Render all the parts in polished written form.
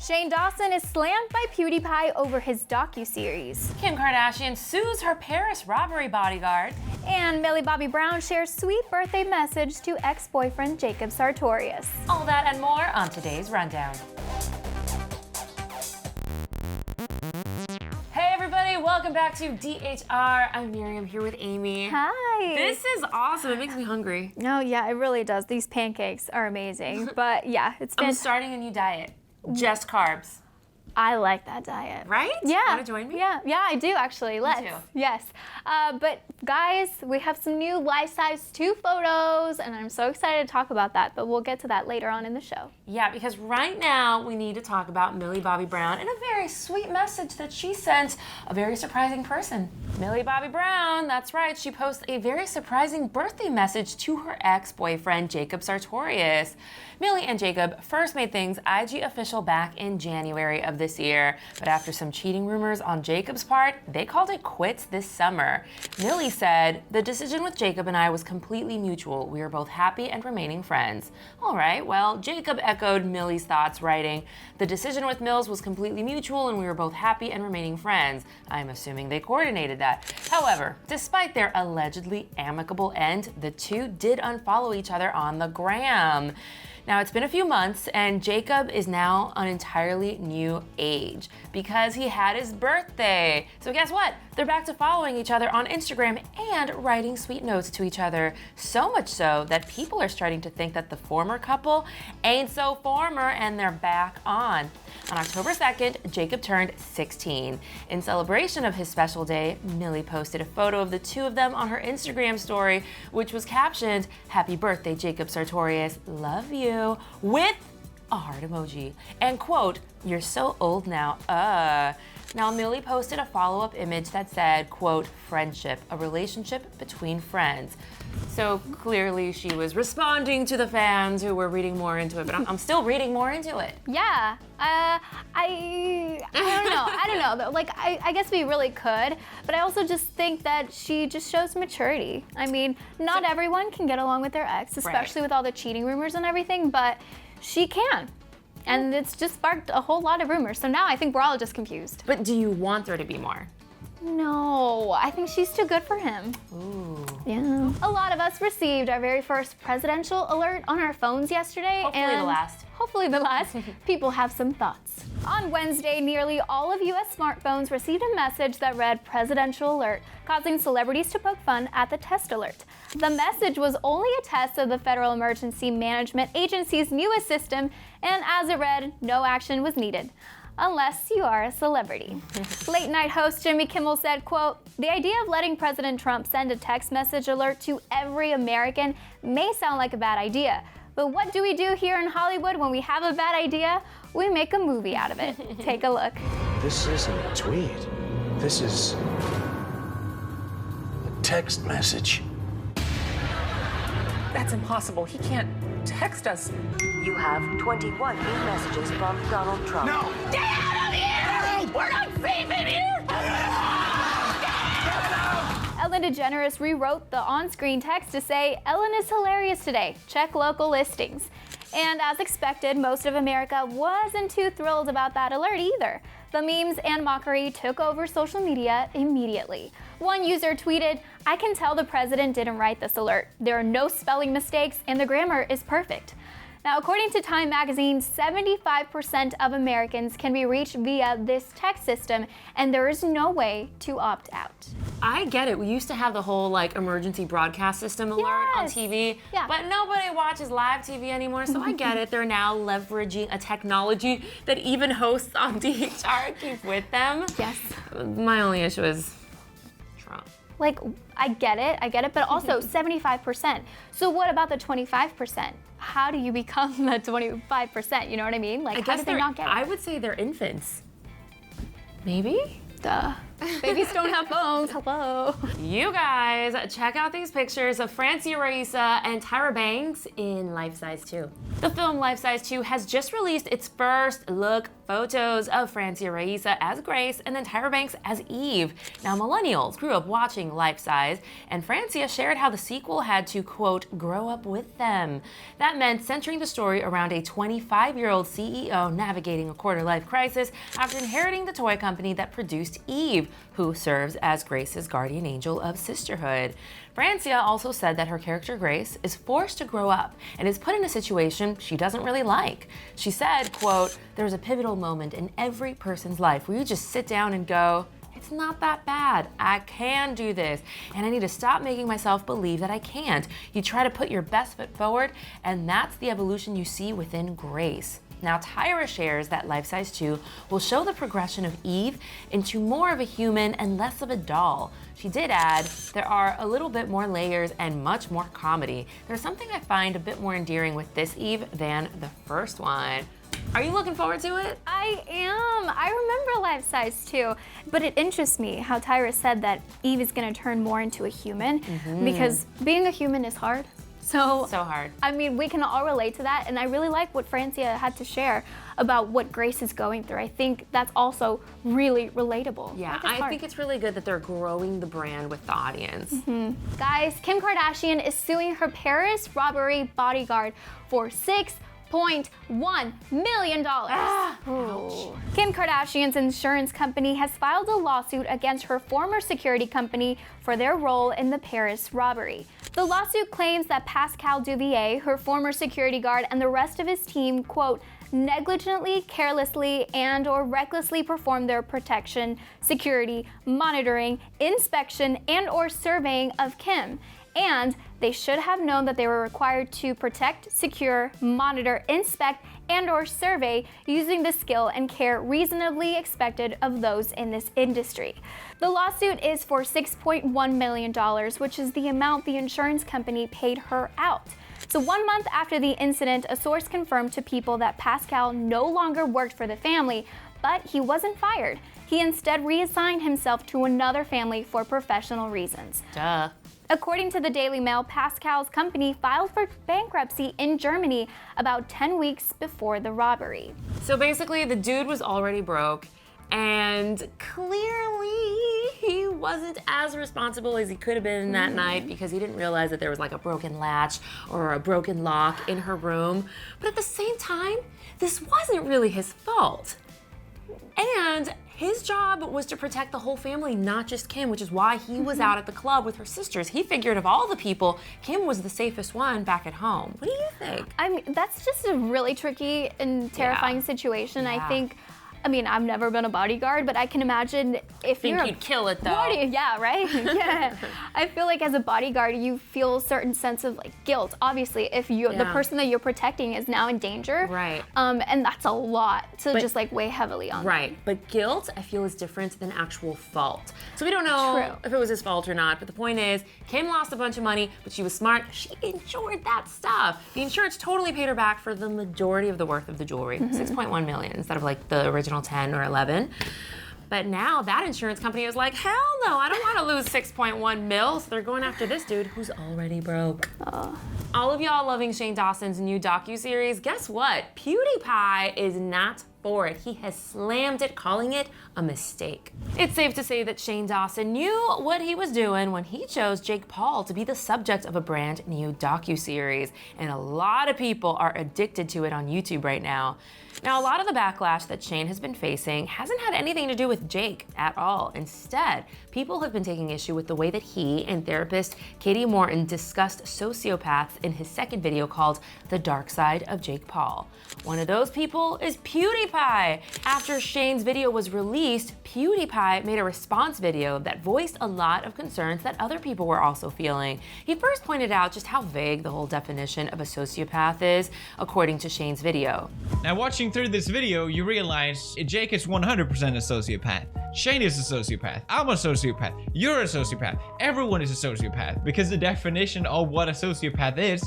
Shane Dawson is slammed by PewDiePie over his docuseries. Kim Kardashian sues her Paris robbery bodyguard. And Millie Bobby Brown shares sweet birthday message to ex-boyfriend Jacob Sartorius. All that and more on today's Rundown. Hey everybody, welcome back to DHR. I'm Miriam here with Amy. Hi. This is awesome. It makes me hungry. No, yeah, it really does. These pancakes are amazing. But yeah, it's been... I'm starting a new diet. Just carbs. I like that diet. Right? Yeah. Want to join me? Yeah, I do actually. Let's. too. Yes. But guys, we have some new life-size 2 photos, and I'm so excited to talk about that, but we'll get to that later on in the show. Yeah, because right now we need to talk about Millie Bobby Brown and a very sweet message that she sent a very surprising person. Millie Bobby Brown, that's right, she posts a very surprising birthday message to her ex-boyfriend, Jacob Sartorius. Millie and Jacob first made things IG official back in January of this year, but after some cheating rumors on Jacob's part, they called it quits this summer. Millie said, "The decision with Jacob and I was completely mutual. We are both happy and remaining friends." All right, well, Jacob echoed Millie's thoughts, writing, "The decision with Mills was completely mutual and we were both happy and remaining friends." I'm assuming they coordinated that. However, despite their allegedly amicable end, the two did unfollow each other on the gram. Now, it's been a few months, and Jacob is now an entirely new age because he had his birthday. So guess what? They're back to following each other on Instagram and writing sweet notes to each other. So much so that people are starting to think that the former couple ain't so former and they're back on. On October 2nd, Jacob turned 16. In celebration of his special day, Millie posted a photo of the two of them on her Instagram story, which was captioned, "Happy birthday, Jacob Sartorius, love you," with a heart emoji. And quote, "You're so old now, Now, Millie posted a follow-up image that said, quote, "Friendship, a relationship between friends." So clearly she was responding to the fans who were reading more into it, but I'm still reading more into it. Yeah, I don't know. Like, I guess we really could, but I also just think that she just shows maturity. I mean, not everyone can get along with their ex, especially with all the cheating rumors and everything, but she can. And it's just sparked a whole lot of rumors. So now I think we're all just confused. But do you want there to be more? No, I think she's too good for him. Ooh. Yeah. A lot of us received our very first presidential alert on our phones yesterday. Hopefully the last. Hopefully the last. People have some thoughts. On Wednesday, nearly all of U.S. smartphones received a message that read "Presidential Alert," causing celebrities to poke fun at the test alert. The message was only a test of the Federal Emergency Management Agency's newest system, and as it read, no action was needed. Unless you are a celebrity. Late night host Jimmy Kimmel said, quote, "The idea of letting President Trump send a text message alert to every American may sound like a bad idea, but what do we do here in Hollywood when we have a bad idea? We make a movie out of it." Take a look. This isn't a tweet. This is a text message. That's impossible. He can't text us. You have 21 new messages from Donald Trump. No! Get out of here! We're not safe in here! Ellen DeGeneres rewrote the on-screen text to say, "Ellen is hilarious today. Check local listings." And as expected, most of America wasn't too thrilled about that alert either. The memes and mockery took over social media immediately. One user tweeted, "I can tell the president didn't write this alert. There are no spelling mistakes and the grammar is perfect." Now, according to Time magazine, 75% of Americans can be reached via this text system, and there is no way to opt out. I get it. We used to have the whole like emergency broadcast system alert on Yes. TV, Yeah. but nobody watches live TV anymore, so I get it. They're now leveraging a technology that even hosts on DHR keep with them. Yes. My only issue is Trump. Like, I get it, but also 75%. So what about the 25%? How do you become the 25%? You know what I mean? Like, how did they not get it? I would say they're infants. Maybe? Duh. Babies don't have phones. Hello. You guys, check out these pictures of Francia, Raisa, and Tyra Banks in Life Size 2. The film Life Size 2 has just released its first look photos of Francia Raisa as Grace and then Tyra Banks as Eve. Now, millennials grew up watching Life Size, and Francia shared how the sequel had to, quote, grow up with them. That meant centering the story around a 25-year-old CEO navigating a quarter-life crisis after inheriting the toy company that produced Eve, who serves as Grace's guardian angel of sisterhood. Francia also said that her character Grace is forced to grow up and is put in a situation she doesn't really like. She said, quote, there's a pivotal moment in every person's life where you just sit down and go, it's not that bad. I can do this. And I need to stop making myself believe that I can't. You try to put your best foot forward, and that's the evolution you see within Grace. Now, Tyra shares that Life Size 2 will show the progression of Eve into more of a human and less of a doll. She did add, there are a little bit more layers and much more comedy. There's something I find a bit more endearing with this Eve than the first one. Are you looking forward to it? I am. I remember Life Size 2, but it interests me how Tyra said that Eve is going to turn more into a human because being a human is hard. So hard. I mean, we can all relate to that, and I really like what Francia had to share about what Grace is going through. I think that's also really relatable. Yeah, I think it's really good that they're growing the brand with the audience. Guys, Kim Kardashian is suing her Paris Robbery bodyguard for $6.1 million. Kim Kardashian's insurance company has filed a lawsuit against her former security company for their role in the Paris robbery. The lawsuit claims that Pascal Duvier, her former security guard, and the rest of his team, quote, negligently, carelessly, and or recklessly performed their protection, security, monitoring, inspection, and or surveying of Kim. And they should have known that they were required to protect, secure, monitor, inspect, and or survey using the skill and care reasonably expected of those in this industry. The lawsuit is for $6.1 million, which is the amount the insurance company paid her out. So 1 month after the incident, a source confirmed to People that Pascal no longer worked for the family, but he wasn't fired. He instead reassigned himself to another family for professional reasons. Duh. According to the Daily Mail, Pascal's company filed for bankruptcy in Germany about 10 weeks before the robbery. So basically, the dude was already broke, and clearly he wasn't as responsible as he could have been that night because he didn't realize that there was like a broken latch or a broken lock in her room. But at the same time, this wasn't really his fault. And his job was to protect the whole family, not just Kim, which is why he was out at the club with her sisters. He figured of all the people, Kim was the safest one back at home. What do you think? I mean, that's just a really tricky and terrifying situation. Yeah. I mean, I've never been a bodyguard, but I can imagine if you're you'd kill it though. Yeah, right? Yeah. I feel like as a bodyguard, you feel a certain sense of like guilt. Obviously, if the person that you're protecting is now in danger. Right. And that's a lot to just like weigh heavily on. Right, but guilt, I feel, is different than actual fault. So we don't know if it was his fault or not, but the point is, Kim lost a bunch of money, but she was smart. She insured that stuff. The insurance totally paid her back for the majority of the worth of the jewelry, $6.1 million, instead of like the original 10 or 11. But now that insurance company is like, hell no, I don't want to lose 6.1 mil, so they're going after this dude who's already broke. All of y'all loving Shane Dawson's new docuseries, guess what? PewDiePie is not for it. He has slammed it, calling it a mistake. It's safe to say that Shane Dawson knew what he was doing when he chose Jake Paul to be the subject of a brand new docuseries, and a lot of people are addicted to it on YouTube right now. Now, a lot of the backlash that Shane has been facing hasn't had anything to do with Jake at all. Instead, people have been taking issue with the way that he and therapist Katie Morton discussed sociopaths in his second video called The Dark Side of Jake Paul. One of those people is PewDiePie. After Shane's video was released, PewDiePie made a response video that voiced a lot of concerns that other people were also feeling. He first pointed out just how vague the whole definition of a sociopath is, according to Shane's video. Now, watching through this video, you realize Jake is 100% a sociopath. Shane is a sociopath. I'm a sociopath. You're a sociopath. Everyone is a sociopath, because the definition of what a sociopath is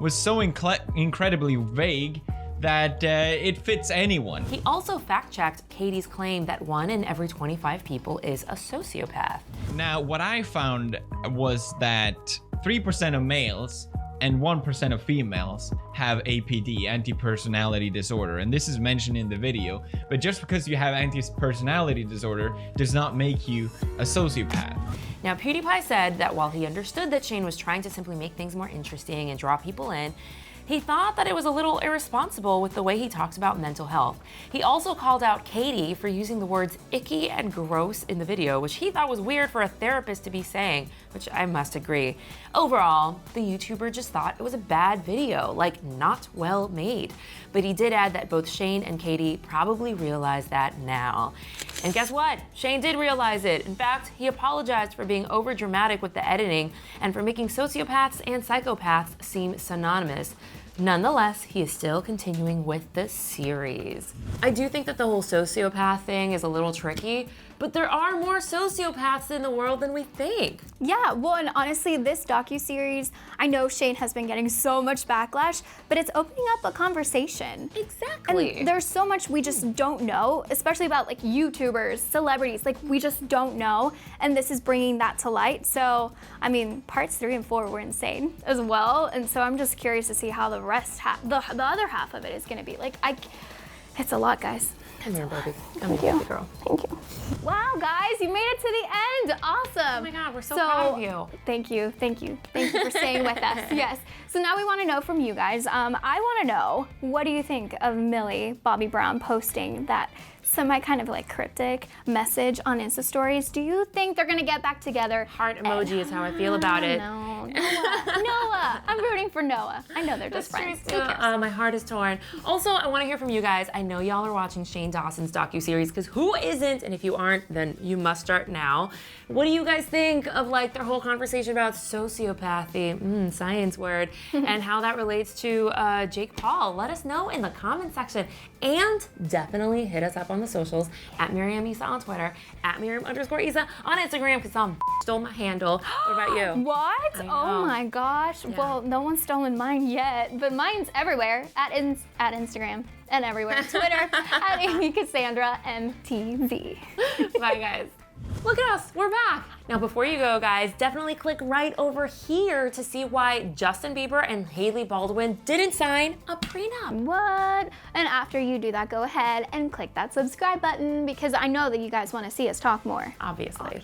was so incredibly vague that it fits anyone. He also fact-checked Katie's claim that 1 in every 25 people is a sociopath. Now, what I found was that 3% of males and 1% of females have APD, anti-personality disorder, and this is mentioned in the video, but just because you have anti-personality disorder does not make you a sociopath. Now, PewDiePie said that while he understood that Shane was trying to simply make things more interesting and draw people in, he thought that it was a little irresponsible with the way he talks about mental health. He also called out Katie for using the words icky and gross in the video, which he thought was weird for a therapist to be saying, which I must agree. Overall, the YouTuber just thought it was a bad video, like not well made. But he did add that both Shane and Katie probably realize that now. And guess what? Shane did realize it. In fact, he apologized for being over dramatic with the editing and for making sociopaths and psychopaths seem synonymous. Nonetheless, he is still continuing with the series. I do think that the whole sociopath thing is a little tricky, but there are more sociopaths in the world than we think. Yeah, well, and honestly, this docuseries, I know Shane has been getting so much backlash, but it's opening up a conversation. Exactly. And there's so much we just don't know, especially about like YouTubers, celebrities, like we just don't know, and this is bringing that to light. So, I mean, parts 3 and 4 were insane as well, and so I'm just curious to see how the rest, the other half of it is gonna be. Like, it's a lot, guys. Come here, baby. Come here, baby girl. Thank you. Wow, guys, you made it to the end. Awesome. Oh my God, we're so proud of you. Thank you for staying with us. Yes. So now we want to know from you guys. I want to know, what do you think of Millie Bobby Brown posting that semi kind of like cryptic message on Insta stories? Do you think they're gonna get back together? Heart emoji is how I feel about it. No, Noah. I'm rooting for Noah. I know they're just friends. Who cares? My heart is torn. Also, I want to hear from you guys. I know y'all are watching Shane Dawson's docuseries, because who isn't? And if you aren't, then you must start now. What do you guys think of like their whole conversation about sociopathy, science word, and how that relates to Jake Paul? Let us know in the comment section, and definitely hit us up on the socials at Miriam Isa on Twitter, at Miriam_Isa on Instagram, because some stole my handle. What about you? What? I know. Oh my gosh. Yeah. Well, no one's stolen mine yet, but mine's everywhere at Instagram and everywhere. Twitter at Amy Cassandra MTV. Bye, guys. Look at us, we're back. Now, before you go, guys, definitely click right over here to see why Justin Bieber and Hailey Baldwin didn't sign a prenup. What? And after you do that, go ahead and click that subscribe button, because I know that you guys want to see us talk more. Obviously.